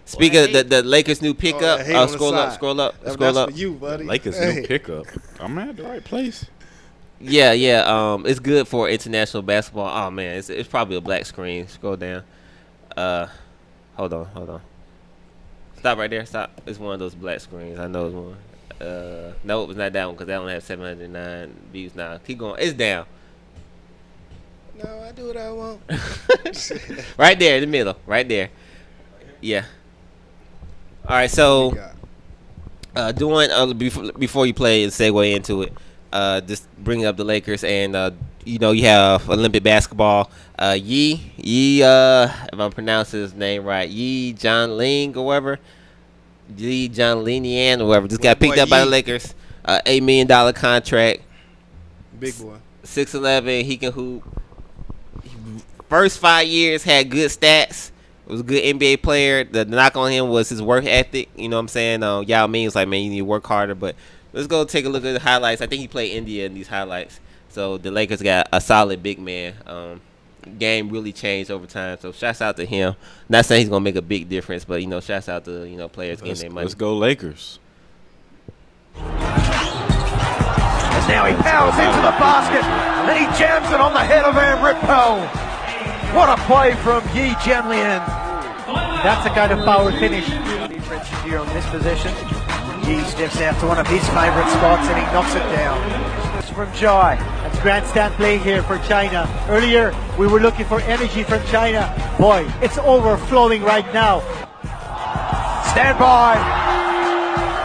Speaking of the Lakers' new pickup, that hate on the scroll up, side. scroll up, That's scroll up. for you, buddy. Lakers Hey. new pickup. I'm at the right place. Yeah. It's good for international basketball. Oh man, it's probably a black screen. Scroll down. Hold on. Stop right there. Stop. It's one of those black screens. I know it's one. No, it's not that one because that one has 709 views now. Keep going. It's down. No, I do what I want. Right there in the middle. Right there. Yeah. All right. So, doing before you play and segue into it, just bringing up the Lakers and you have Olympic basketball. If I'm pronouncing his name right, John Ling or whatever, John Linian or whatever, just got picked boy, up by the Yee. Lakers. $8 million contract. Big boy. 6'11", he can hoop. First 5 years had good stats. Was a good NBA player. The knock on him was his work ethic. You know what I'm saying? Yao Ming was like, man, you need to work harder. But let's go take a look at the highlights. I think he played India in these highlights. So the Lakers got a solid big man. Game really changed over time. So shouts out to him. Not saying he's gonna make a big difference, but shouts out to players getting their money. Let's go Lakers. And now he powers into the basket, and he jams it on the head of Van Rippel. What a play from Yi Jianlian. That's the kind of power finish. Defense here on this possession. Yi steps out to one of his favourite spots, and he knocks it down. It's from Jai. That's grandstand play here for China. Earlier, we were looking for energy from China. Boy, it's overflowing right now. Stand by.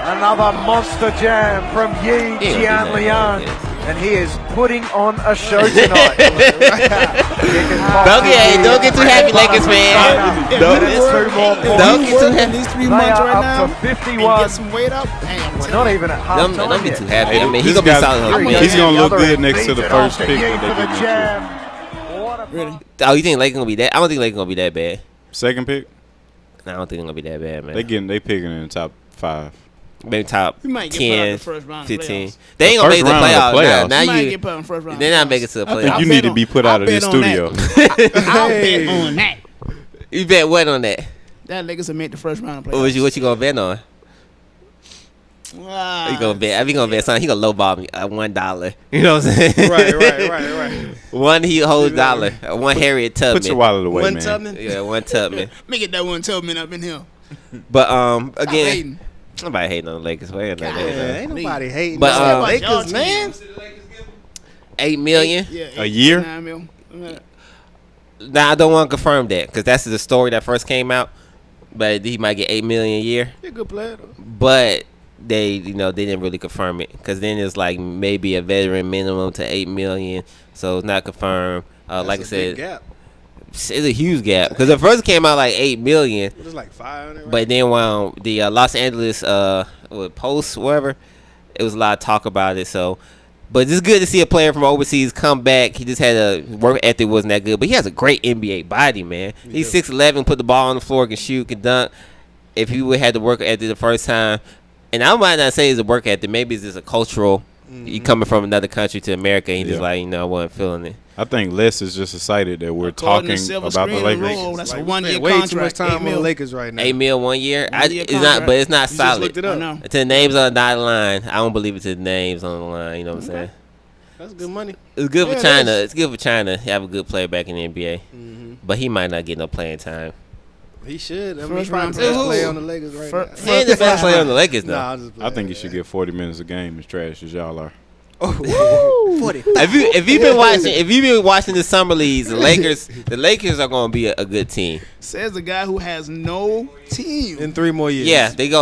Another monster jam from Yi Jianlian. And he is putting on a show tonight. Don't get too happy, Lakers fan. Don't get too In these 3 months right now, up to 51. and get some weight up. Damn, We're not even at half Don't time get yet. too happy. I mean, he's This gonna be guy's- solid. He's gonna look good next to the Beat it first off pick Yi that for they the give him. jam. What a Really? Oh, you think Lakers gonna be that? I don't think Lakers gonna be that bad. Second pick, I don't think they're gonna be that bad, man. they picking in the top 5. Maybe top We might get put out 10, the first round of 15. playoffs. They ain't gonna first make the round of the playoffs. playoffs. Now We might you, get put in first round. they're not making it to the I think playoffs. you need to be put out of this I'll bet on studio. I'll bet on that. You bet what on that? That Lakers will make the first round of What playoffs. you gonna bet on? You gonna bet? If he gonna bet something, he gonna lowball me $1. You know what I'm saying? Right. One he holds dollar. One Harriet Tubman. Put your wallet away, One man. Tubman. Yeah, one Tubman. Make it that one Tubman up in here. But Stop again, hating. Somebody hating on the Lakers. Ain't nobody hating But, on the y'all Lakers, man. $8 million. A year? 9 mil. Now I don't want to confirm that because that's the story that first came out. But he might get $8 million a year. He's a good player, though. But they didn't really confirm it because then it's like maybe a veteran minimum to $8 million, so it's not confirmed. Like I said, gap. It's a huge gap because the first came out like $8 million. It was like 500. Right? But then when the Los Angeles Post, whatever, it was a lot of talk about it. So, but it's good to see a player from overseas come back. He just had a work ethic wasn't that good, but he has a great NBA body, man. He's 6'11", put the ball on the floor, can shoot, can dunk. If he would have had the work ethic the first time, and I might not say it's a work ethic, maybe it's just a cultural. You coming from another country to America, and he just like I wasn't feeling it. I think Les is just excited that we're talking about the Lakers. That's Like, a 1 year way contract. too much time 8 on mil. the Lakers right now. $8 million 1 year. One-year It's not, contract. but it's not You just solid. looked it up. I know. Until the names on the dotted line, I don't believe it's the names on the line. You know what I'm saying? That's good money. It's good Yeah, for it China. is. It's good for China to have a good player back in the NBA. But he might not get no playing time. He should. I mean, First he's probably round the best pick. player on the Lakers right now. He ain't the best player on the Lakers, though. Nah, I'm just I think he should get 40 minutes a game as trash as y'all are. 40. If you've been watching the summer leagues, the Lakers are going to be a good team. Says the guy who has no team. In 3 more years. Yeah, they're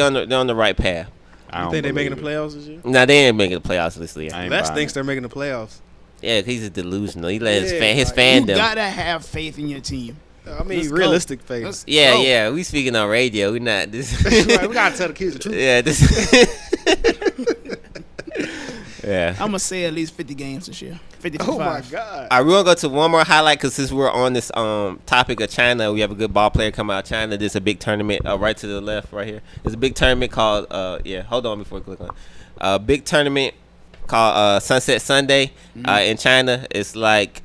on the right path. I You don't think they're making the believe playoffs this year? Now they ain't making the playoffs this year. I ain't Les buying thinks it. they're making the playoffs. Yeah, 'cause he's a delusional. He let his Yeah, his like, You fandom. gotta have faith in your team. I mean, Let's go. realistic faith. Let's Yeah, go. yeah. We speaking on radio. We not this. Right, we gotta tell the kids the truth. Yeah, this. Yeah. I'm gonna say at least 50 games this year. 55. Oh my God. All right, we're gonna go to one more highlight because since we're on this topic of China, we have a good ball player come out of China. There's a big tournament right to the left right here. There's a big tournament called hold on before I click on it. A big tournament called Sunset Sunday in China. It's like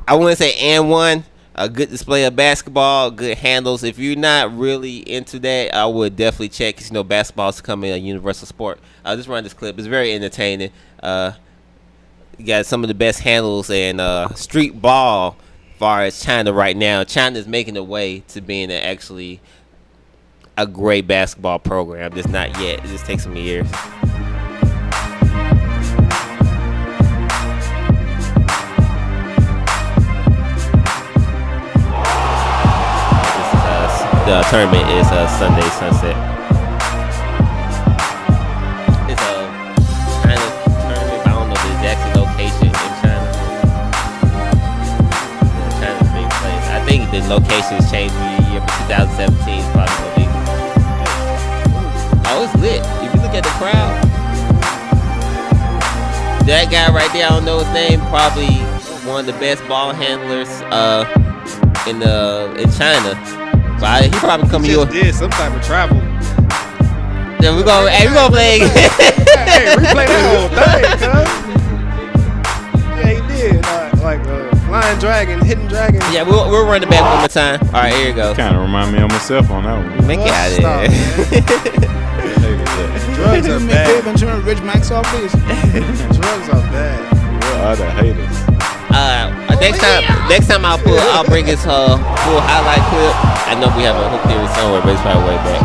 I wouldn't say and a good display of basketball, good handles. If you're not really into that, I would definitely check because basketball's becoming a universal sport. I'll just run this clip. It's very entertaining. You got some of the best handles and street ball as far as China right now. China is making the way to being actually a great basketball program. Just not yet. It just takes some years. The tournament is Sunday Sunset. It's a China tournament. I don't know the exact location in China. China's big place. I think the locations changed from year, but 2017 is probably gonna be. Oh, it's lit. If you look at the crowd, that guy right there, I don't know his name. Probably one of the best ball handlers in China. But he probably come to you. Did some type of travel. Then we gonna play. Hey, replay that whole thing, cuz. Yeah, he did. Flying dragon, hidden dragon. Yeah, we'll run it back one more time. All right, here you go. Kind of remind me of myself on that one. Make it out of Stop, there. Drugs are bad. Been turning rich Max off, please. Drugs are bad. Where are the haters? Next time I'll bring his full highlight clip. I know we have a HoopTheory somewhere, but it's probably way back.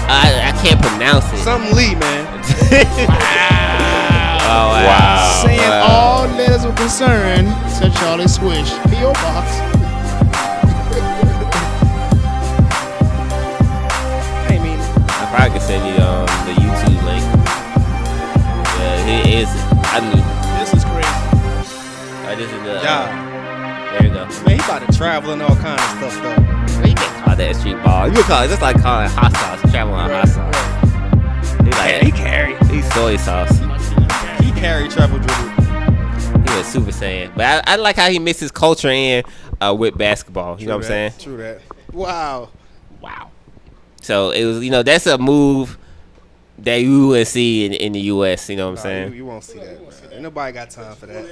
I can't pronounce it. Something Lee, man. Oh, wow. Saying Wow. all letters of concern to Charlie Swish. P.O. Box. Hey, mean. I probably can send you the YouTube link. Yeah, he is. I knew. This is crazy. This is the. Yeah. There you go. Man, he about to travel and all kind of stuff, though. You can't call that street ball. You can call it just like calling hot sauce. Traveling on hot sauce. He like He carry. He's soy sauce. He carry travel dribble. He was Super Saiyan. But I like how he mixes culture in with basketball. You know what I'm saying? True that. Wow. So it was, that's a move that you would see in the U.S. You know what I'm saying? You won't see that. Ain't nobody got time for that.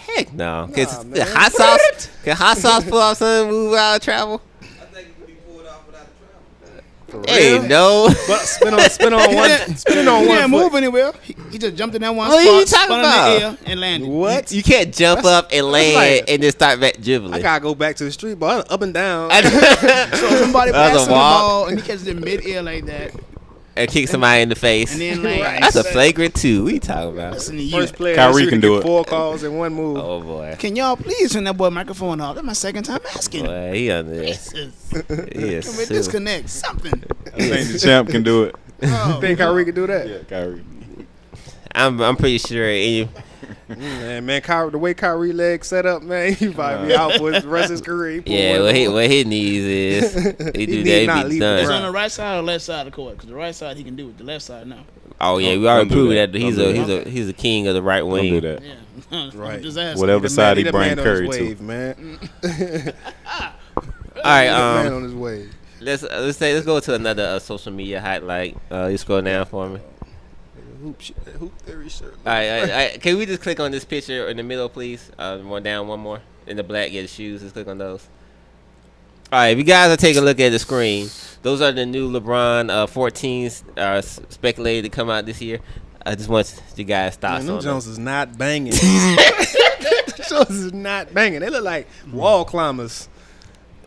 Heck no. Cause Nah, the man. hot sauce. Can hot sauce pull off something move out of travel? I think it can be pulled off without a travel. Hey, no. But spin on one. He didn't move Foot. anywhere. He just jumped in that one What are you spot, talking spun in the about? air, and landed. What? You can't jump up and land like- and then start back dribbling. I gotta go back to the street, but up and down. So somebody That was passing a the walk. ball and he catches it mid-air like that, And kick somebody in the face. and then like That's a flagrant 2. What you talking about? listen to you. First player Kyrie in can history to do get it. 4 calls in one move. Oh, boy. Can y'all please turn that boy microphone off? That's my second time asking. Boy, he on this. Jesus. He is Can we super. disconnect something? I think the champ can do it. Oh, Think Kyrie can do that? Yeah, Kyrie. I'm pretty sure any. Man, Kyrie, the way Kyrie legs set up, man, he probably be out for the rest of his career. He pull Yeah, one what his needs is. He do need that, not he be leave done. Is it on the right side or left side of the court? Because the right side he can do it. The left side no. Oh yeah, we already Don't do proved that. that Don't do he's a king of the right Don't wing. do that. Yeah. Right. Just asking. Whatever The side man- he the man bring on Curry his to. wave, man. All right, Man on his wave. let's go to another social media highlight. You scroll down for me. Hoop theory shirt. All right, can we just click on this picture in the middle, please? One down, one more. In the black, yeah, the shoes. Let's click on those. All right, if you guys are taking a look at the screen, those are the new LeBron 14s speculated to come out this year. I just want you guys' thoughts Man, on them them. Jones is not banging. Jones is not banging. They look like wall climbers.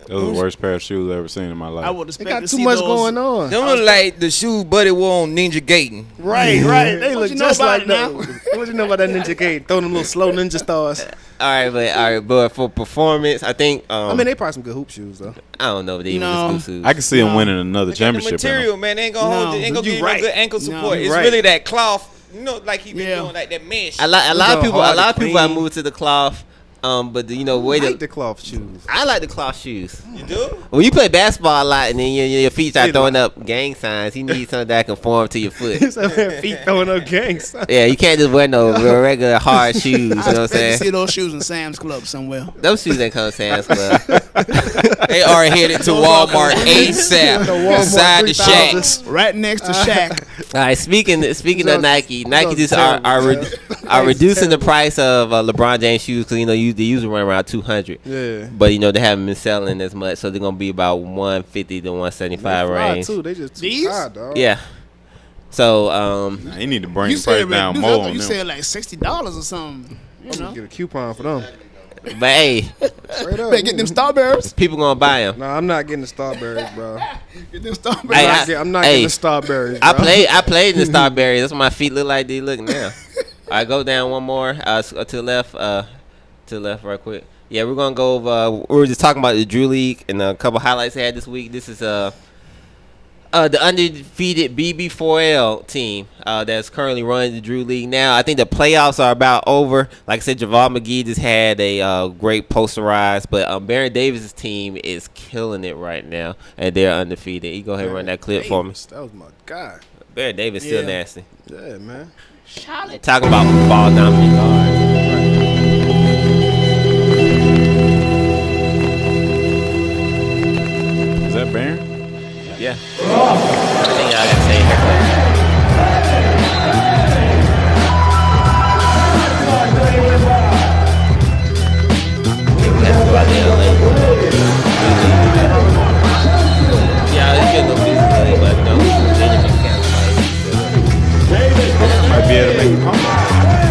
Those are the worst pair of shoes I've ever seen in my life. I would They expect got to too see much those. going on. Them look like the shoes Buddy wore on Ninja Gaten. Right. They What look you know just about like it now? that. What you know about that Ninja Gate? Throw them little slow ninja stars. All right, but for performance, I think I mean, they probably some good hoop shoes though. I don't know if they even No. exclusive. I can see him winning another The championship. in them. material, man, they ain't gonna No, hold. They ain't gonna you give you right. no good ankle No, support. you It's right. really that cloth, like he been Yeah. doing, like that mesh. A lot Those of are people, hard to I clean. moved to the cloth. But the, way I like the the cloth shoes. I like the cloth shoes. You do? When you play basketball a lot and then your feet start See, throwing up gang signs, you need something that conform to your foot. Some feet throwing up gangs. Yeah, you can't just wear no regular hard shoes. You know what I'm I expect to saying? see those shoes in Sam's Club somewhere. Those shoes ain't come to Sam's Club. They are headed to Walmart ASAP. Inside the shack. Right next to Shaq. All right, speaking of Nike just terrible, are reducing the price of LeBron James shoes because they usually run around $200. Yeah. But they haven't been selling as much, so they're gonna be about $150 to $175 range. Too. They just too These? high, dog. Yeah. So Nah, he need to bring You the price said down reduce more it, on you them. said like $60 or something. You I'm know, gonna get a coupon for them. but hey, Straight up. better get them Starbursts. people gonna buy them. Nah, I'm not getting the Starberries, bro. Get them Starbursts. Hey, I'm not hey, getting the Starberries. I bro. played in the Starberry. That's what my feet look like. They look now. I go down one more to the left. To the left, right quick. Yeah, we're gonna go over. We were just talking about the Drew League and a couple highlights they had this week. This is the undefeated BB4L team that's currently running the Drew League now. I think the playoffs are about over. Like I said, Javale McGee just had a great posterized, but Baron Davis' team is killing it right now, and they're undefeated. You go ahead and run that clip for me. That was my guy. Baron Davis still Yeah. nasty. Yeah, man. Talking about ball dominant guards. Is that Baron? Yeah. I think I got the same haircut. That's about the LA. Yeah, it's getting a little busy, but no, Benjamin can't Might be able to make a comeback.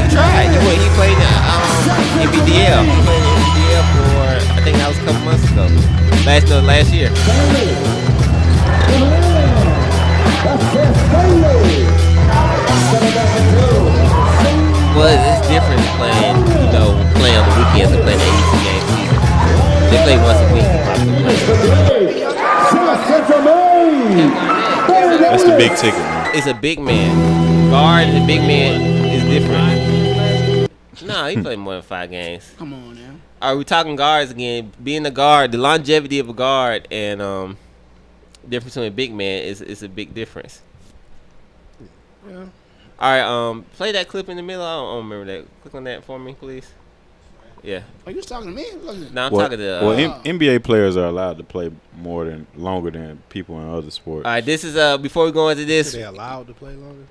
He tried. He played NBDL. He played in NBDL for, I think that was a couple months ago. Last year. Well, it's different playing on the weekends and playing the 82 game season. They play once a week. That's the big ticket, man. It's a big man. Guard and the big man is different. No, he played more than 5 games. Come on now. Are we talking guards again? Being a guard, the longevity of a guard and difference between a big man is a big difference. Yeah. All right, play that clip in the middle. I don't remember that. Click on that for me, please. Yeah. Are you talking to me? Look, No, I'm Well, talking to. NBA players are allowed to play longer than people in other sports. All right, this is before we go into this. They allowed to play longer?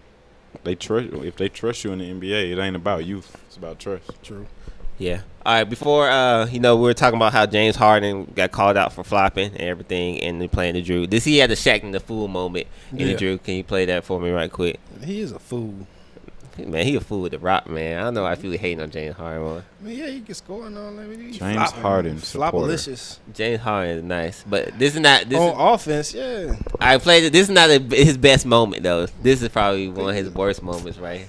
If they trust you in the NBA, it ain't about youth. It's about trust. True. Yeah. All right. Before we were talking about how James Harden got called out for flopping and everything, and then playing the Drew. This he had the Shaq and the Fool moment in the Drew. Can you play that for me right quick? He is a fool. Man, he a fool with the rock, man. I don't know why I feel hating on James Harden. I mean, yeah, he can score and all that. James Harden supporter. Flopalicious. James Harden is nice, but this is not. This on is, offense, yeah. I played it. This is not his best moment though. This is probably one of his worst moments, right?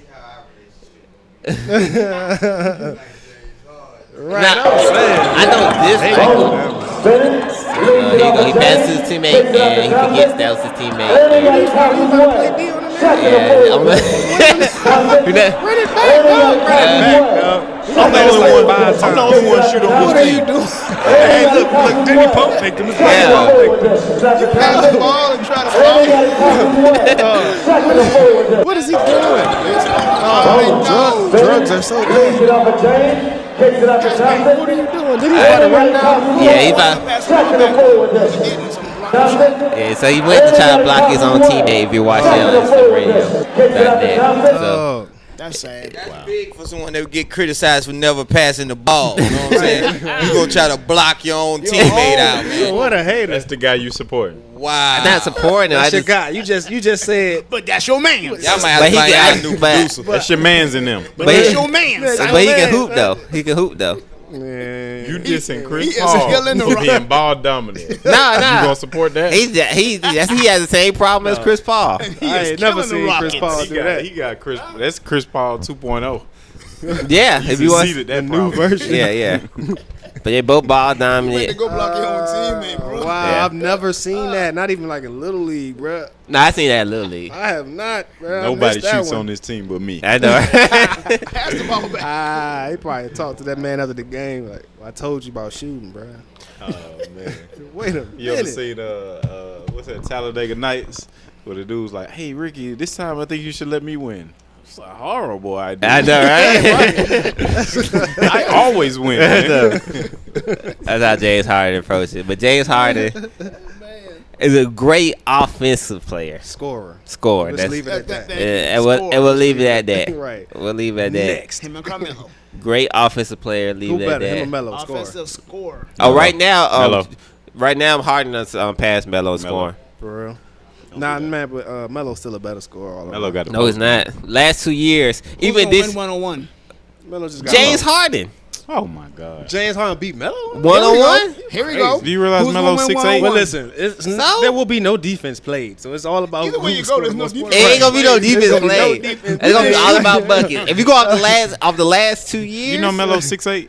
Right. Now, I know this. Here you go. He passes to his teammate, and he forgets that was his teammate. Yeah, I'm I'm the only one shoot on What are you doing? Hey, look, Denny Pope faked him. You pass the ball and try to follow. What is he doing? Drugs are so bad. What are you doing? Did he try to run down? Yeah, he about. Yeah, so he went to try to block his own teammate. If you're watching on HoopTheory Radio, That's sad. That's big for someone that would get criticized for never passing the ball. You know what I'm saying? You gonna try to block your own teammate out, man. What a hater. That's the guy you support. Wow. I'm not supporting him. That's your guy. You just said. But that's your man. Y'all might have to find out a new producer. That's your man's in them. But that's your man. But he can hoop though. He can hoop though. Man. You dissing Chris he is Paul still in the for rock. being ball dominant. Nah. You gonna support that? He has the same problem as Chris Paul. I ain't never seen Chris Paul He do that. got Chris. That's Chris Paul 2.0. Yeah, if you want Succeeded that New problem. version. Yeah. But they both ball dominant. Go block your own teammate, bro. Wow, Yeah. I've never seen that. Not even like in Little League, bro. Nah, I seen that in Little League. I have not, bro. Nobody shoots on this team but me. I know. Pass the ball back. He probably talked to that man after the game like, well, I told you about shooting, bro. Oh man. Wait a You ever minute. seen what's that, Talladega Nights? Where the dude's like, hey Ricky, this time I think you should let me win. It's a horrible idea. I know, right? I always win. Man. That's how James Harden approached it. But James Harden is a great offensive player. Scorer. Scorer. Let's That's, leave it at that. and we'll leave it at that. Right. We'll leave it at that. Next. Him and Carmelo. Great offensive player. Leave Who it at better, him or that. Melo? Scorer. Offensive score. Oh, right now, Melo. I'm Harden us past Melo scoring. For real. Nah, man, but Melo's still a better scorer. All Melo got the No, he's not. Last 2 years, even Who's this gonna win 1-on-1? Melo just got James Melo. Harden Oh my God. James Harden beat Melo? 1-on-1. Here we go. Do you realize Who's Melo's gonna win 6'8"? Well, 1-on-1? listen, there will be no defense played, so it's all about Either way who you go, scored there's the no most defense. It points. ain't gonna be no defense There's gonna be no played. defense It's gonna be all played. about buckets. If you go off the last 2 years, You know Melo's 6'8"?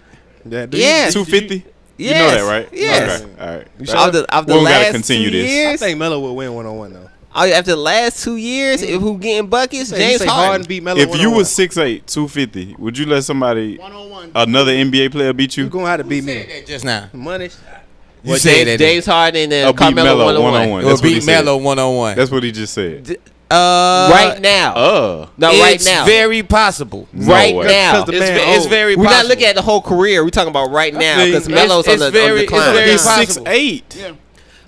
Yeah, Yes. 250? Yes. You know that, right? Yes. Okay. All right. Of the We don't last gotta continue 2 this. I years, think Melo will win 1-on-1 though. after the last 2 years, if who getting buckets, You James say Harden. beat Melo If you 1-on-1. was 6'8", 250, would you let somebody, 1-on-1. another NBA player beat You you? gonna have to beat me. That just now. Money. You said that. James Harden and Beat Carmelo Melo 1-on-1. one-on-one. Or That's what he beat said. Melo 1-on-1. That's what he just said. Right now. No, right it's now. very possible. Right way. now. Because the man It's old. very We're possible. not looking at the whole career. We're talking about right now think because Melo's it's on very- the it's decline. very He's possible. 6'8". Yeah.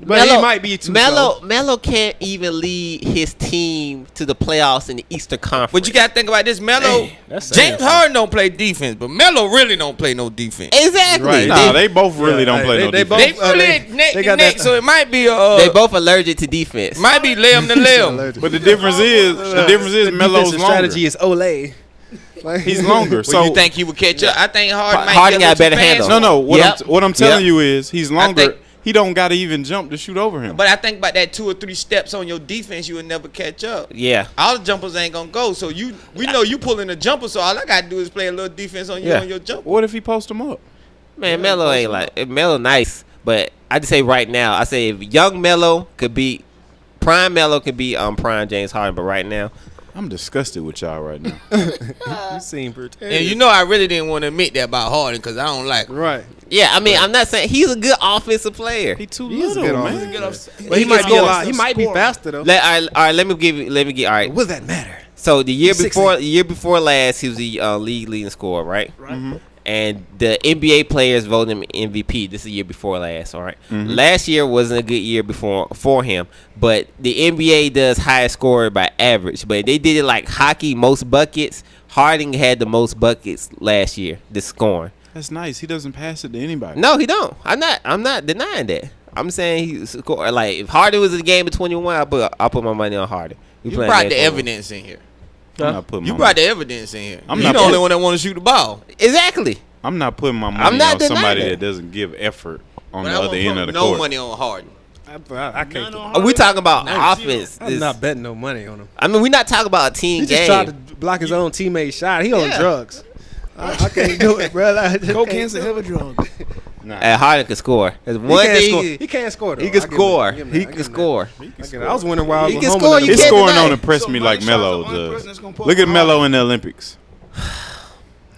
But he might be too slow. Melo can't even lead his team to the playoffs in the Eastern Conference. But you got to think about this. Melo, that's saying James Harden don't play defense, but Melo really don't play no defense. Exactly. Right. Nah, they both really don't play no they defense. both- They really they- neck they and got neck, that- so it might be They both allergic to defense. might be limb to limb. But the difference is Melo's defensive longer. strategy is Olay. Like, He's longer. So So you think he would catch up? I think Harden might Harden get got a better handle. no. Yep. What I'm telling Yep. you is he's longer. think- He don't got to even jump to shoot over him. But I think about that 2 or 3 steps on your defense, you would never catch up. Yeah. All the jumpers ain't gonna go. So we know you pulling a jumper. So all I gotta do is play a little defense on you Yeah. on your jumper. What if he post him up? Man, Melo ain't like Melo nice, but I just say right now, I say if young Melo could be prime Melo could be prime James Harden, but right now, I'm disgusted with y'all right now. you seem pretend. And you know I really didn't want to admit that about Harden because I don't like him. Right. yeah, I mean, I'm not saying he's a good offensive player. He too He is a little, good man. offensive. But he might be a lot. He might be faster though. All right, let me get all right. What does that matter? So the year He's before last, he was the league leading scorer, right? Right. And the NBA players voted him MVP. This is the year before last, all right? Last year wasn't a good year for him, but the NBA does highest scorer by average. But they did it like hockey, most buckets. Harden had the most buckets last year, this scoring. That's nice. He doesn't pass it to anybody. No, he don't. I'm not denying that. I'm saying he score like if Harden was in the game of 21, I'll put my money on Harden. You brought the evidence in here. You brought the evidence in here. You're the only one that want to shoot the ball. Exactly. I'm not putting my money on somebody that doesn't give effort on the other end of the court. No money on Harden. I can't. Are we talking about offense? I'm not betting no money on him. I mean, we're not talking about a team He game. just tried to block his own teammate's shot. He on drugs. I can't do it, bro. Cocaine's a hell of a drug. And Harden can score. There's one thing he can't score. Though. He can score. He can score. I was wondering why he can score. His scoring don't impress me like Melo does. Look at Melo in the Olympics.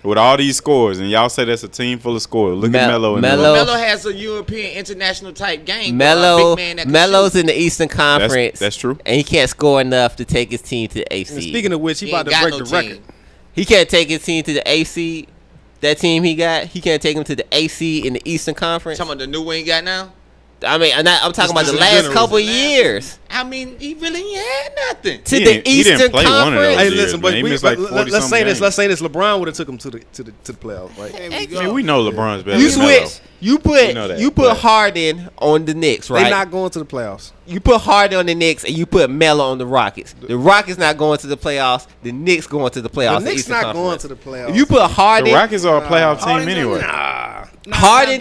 With all these scores, and y'all say that's a team full of scores. Look at Melo. Melo has a European international type game. Melo's in the Eastern Conference. That's true. And he can't score enough to take his team to the AC. And speaking of which, he about to break the record. He can't take his team to the AC. That team he can't take him to the AC in the Eastern Conference. Talking about the new one he got now? I mean, I'm talking about the last couple of years. I mean, he really ain't had nothing. To the Eastern Conference. Hey, listen, but let's say this. Let's say this. LeBron would have took him to the playoffs. Right? I mean, we know LeBron's better. You than Melo. switch. You put Harden on the Knicks, right? They're not going to the playoffs. You put Harden on the Knicks and you put Melo on the Rockets. The Rockets not going to the playoffs. The Knicks going to the playoffs. The Knicks not going to the playoffs. If you put Harden, the Rockets are a playoff team anyway. Harden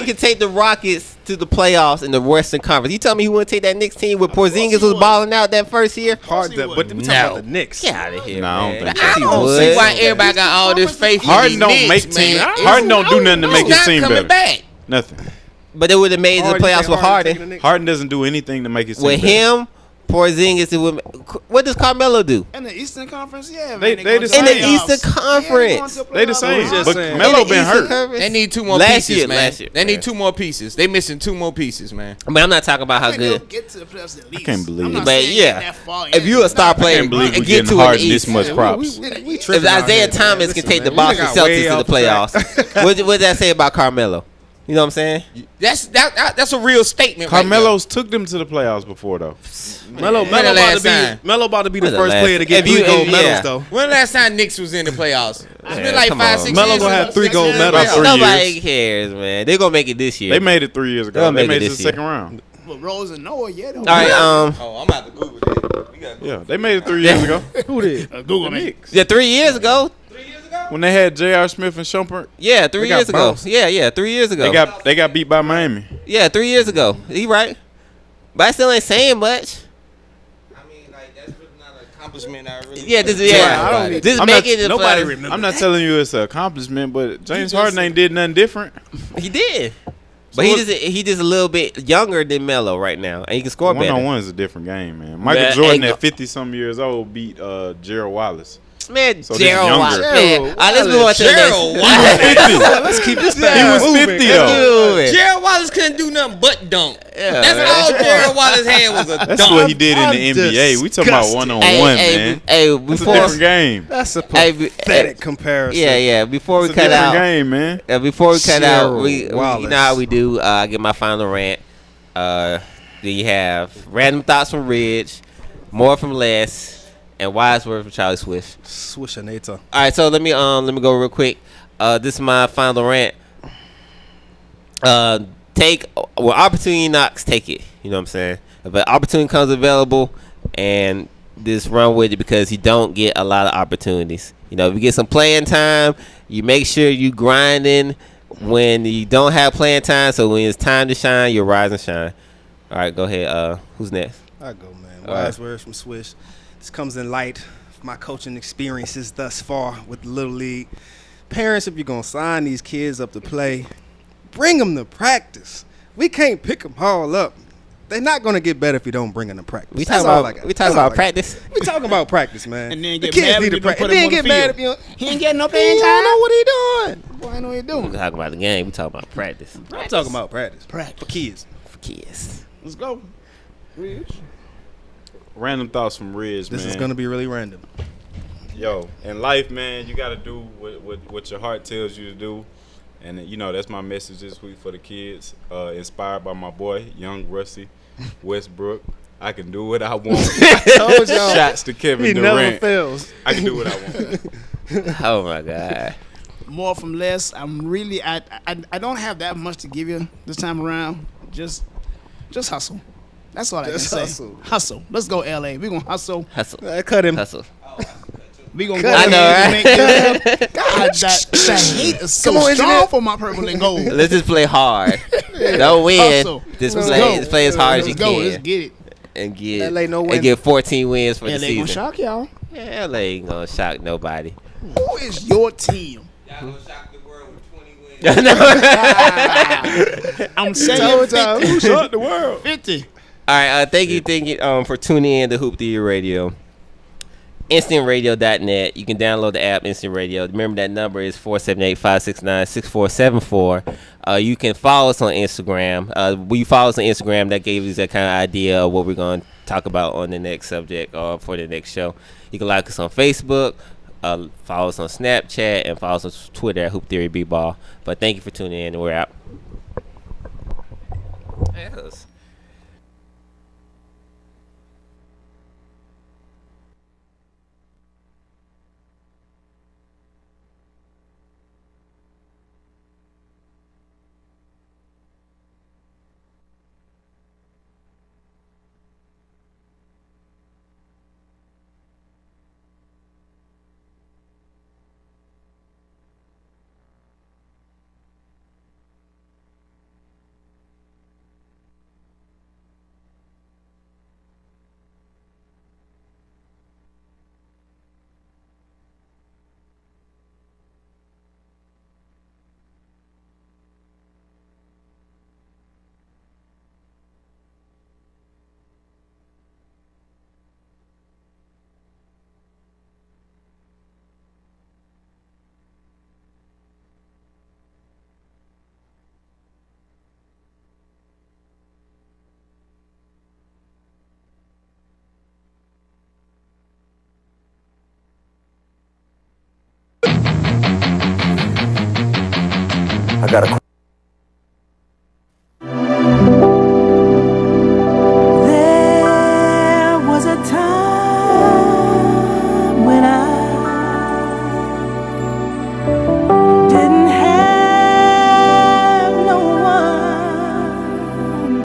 can take the Rockets to the playoffs in the Western Conference. You tell me he wouldn't take that Knicks team with Porzingis was balling out that first year? But we talking about the Knicks. Get out of here, no, man. I don't see why everybody got all this faith in Harden don't Knicks, make team. man. Harden don't do nothing to make his team better. Back. Nothing. But they would have made the playoffs with Harden. Harden doesn't do anything to make his team with better. Him, Porzingis. What does Carmelo do? In the Eastern Conference, yeah. They the In same. the Eastern Conference. They the same. But saying. Melo been hurt. They need two more pieces, man. They need two more pieces. They missing two more pieces, man. I mean, I'm not talking about how good. I can't believe it. But yeah, if you a star player I can't believe we and get getting to an Harden this East, much props. if Isaiah Thomas can take the Boston Celtics to the playoffs, what does that say about Carmelo? You know what I'm saying? That's a real statement. Carmelo's took them to the playoffs before though. Melo about to be the first player to get 3 gold medals though. When the last time Knicks was in the playoffs? It's been like 5-6 years. Melo gonna have 3 gold medals. Nobody cares, man. They're gonna make it this year. They made it 3 years ago. They made it to the second round. But Rose and Noah, yeah. All right. Oh, I'm about to Google that. Yeah, they made it 3 years ago. Who did? Google me. Yeah, 3 years ago. When they had J.R. Smith and Shumpert. Yeah, 3 years ago. Yeah, 3 years ago. They got beat by Miami. Yeah, 3 years ago. He right. But I still ain't saying much. I mean, like that's really not an accomplishment. Nobody remembers. I'm not telling you it's an accomplishment, but James Harden ain't did nothing different. He did. But he just a little bit younger than Melo right now, and he can score better. 1-on-1 is a different game, man. Michael Jordan at 50-some years old beat Gerald Wallace. Man, so Gerald Wallace. Let's move on to the next. Let's keep this thing. He was 50 though. Gerald Wallace couldn't do nothing but dunk. Yeah, that's all Gerald Wallace had was a dunk. That's what he did in the NBA. We talking about 1-on-1, man. That's a different game. That's a pathetic comparison. Yeah. Before we cut out, game, man. Before we cut out, you know how we do. I get my final rant. Then you have random thoughts from Ridge, more from Les. And wise word from Charlie Swish. Swishinator. All right, so let me go real quick. This is my final rant. When opportunity knocks, take it. You know what I'm saying? If an opportunity comes available, and just run with it because you don't get a lot of opportunities. You know, if you get some playing time, you make sure you grinding when you don't have playing time. So when it's time to shine, you rise and shine. All right, go ahead. Who's next? I go, man. Wise words from Swish. This comes in light of my coaching experiences thus far with the Little League. Parents, if you're going to sign these kids up to play, bring them to practice. We can't pick them all up. They're not going to get better if you don't bring them to practice. We talking about practice? We talking about practice, man. And then get mad if you don't put him on the field. He ain't getting no playing time. You don't know what he doing. Boy, I know what he doing. We talking about the game. We talking about practice. I'm talking about practice. For kids. Let's go. Ridge. Random thoughts from Ridge, man. This is going to be really random. Yo, in life, man, you got to do what your heart tells you to do. And, you know, that's my message this week for the kids. Inspired by my boy, young Rusty Westbrook. I can do what I want. I told y'all. Shots to Kevin he Durant. never fails. I can do what I want. Oh, my God. more from less. I'm really I don't have that much to give you this time around. Just hustle. That's all I can say. Hustle. Let's go, LA. We gonna hustle. Cut him. Hustle. We gonna go. I know, right? God, that hate is so strong for my purple and gold. Let's just play hard. Don't win. Hustle. Just play as hard as you can. Let's get it. And get LA no win. and get 14 wins for the LA season. gonna shock y'all. Yeah, LA ain't gonna shock nobody. Who is your team? Y'all gonna shock the world with 20 wins. I'm saying 50. Who shot the world? 50. All right, thank you for tuning in to HoopTheory Radio. InstantRadio.net. You can download the app Instant Radio. Remember that number is 478-569-6474. You can follow us on Instagram. When you follow us on Instagram, that gave us that kind of idea of what we're going to talk about on the next subject or for the next show. You can like us on Facebook, follow us on Snapchat, and follow us on Twitter at HoopTheory B-Ball. But thank you for tuning in, and we're out. Yes. I got a